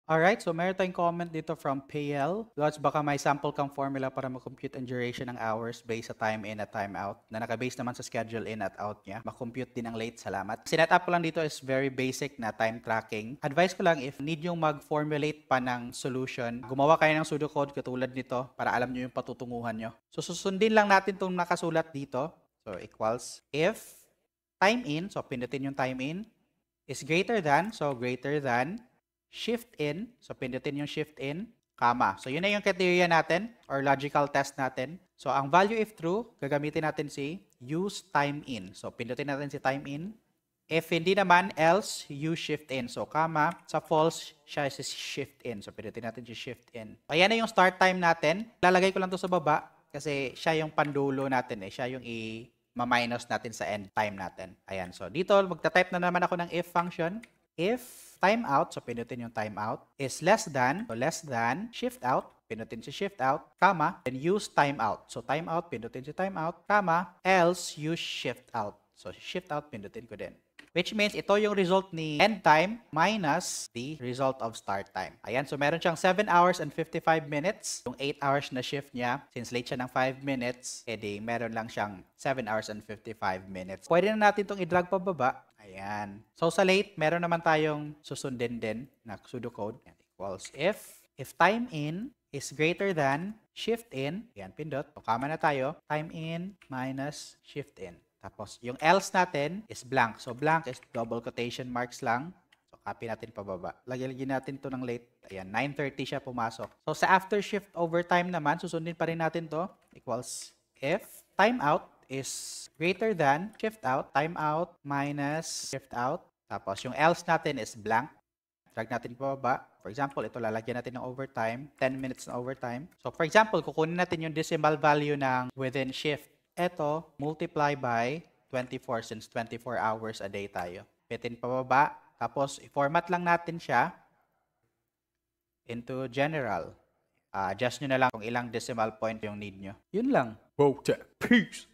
Alright, so meron tayong comment dito from PL. Lods, baka may sample kang formula para ma-compute ang duration ng hours based sa time in at time out na nakabase naman sa schedule in at out niya. Ma-compute din ang late, salamat. Sinet up ko lang dito is very basic na time tracking. Advice ko lang if need yung mag-formulate pa ng solution, gumawa kayo ng pseudocode katulad nito para alam nyo yung patutunguhan nyo. So susundin lang natin itong nakasulat dito. So equals if time in, so pindutin yung time in, is greater than, so greater than, shift in, so pindutin yung shift in, comma. So yun na yung criteria natin or logical test natin. So ang value if true, gagamitin natin si use time in. So pindutin natin si time in. If hindi naman, else use shift in. So comma, sa false, siya is shift in. So pindutin natin si shift in. Ayan na yung start time natin. Lalagay ko lang to sa baba kasi siya yung pandulo natin eh. Siya yung ma-minus natin sa end time natin. Ayan. So dito, magta-type na naman ako ng if function. If timeout, so pinutin yung timeout, is less than, so less than, shift out, pinutin si shift out, comma, then use timeout. So timeout, pinutin si timeout, comma, else use shift out. So shift out, pinutin ko din. Which means ito yung result ni end time minus the result of start time. Ayan, so meron siyang 7 hours and 55 minutes. Yung 8 hours na shift niya, since late siya ng 5 minutes, edi meron lang siyang 7 hours and 55 minutes. Pwede na natin itong i-drag pababa. Ayan. So sa late, meron naman tayong susundin din na pseudocode. Equals if time in is greater than shift in, ayan, pindot. So, kama na tayo. Time in minus shift in. Tapos, yung else natin is blank. So, blank is double quotation marks lang. So, copy natin pababa. Lagyan natin to ng late. Ayan, 9:30 siya pumasok. So, sa after shift overtime naman, susundin pa rin natin to. Equals if timeout is greater than shift out, timeout minus shift out. Tapos, yung else natin is blank. Drag natin pababa. For example, ito lalagyan natin ng overtime. 10 minutes na overtime. So, for example, kukunin natin yung decimal value ng within shift. Ito, multiply by 24 since 24 hours a day tayo. Pitin pababa. Tapos, i-format lang natin siya into general. Adjust nyo na lang kung ilang decimal point yung need nyo. Yun lang. Whoa, peace.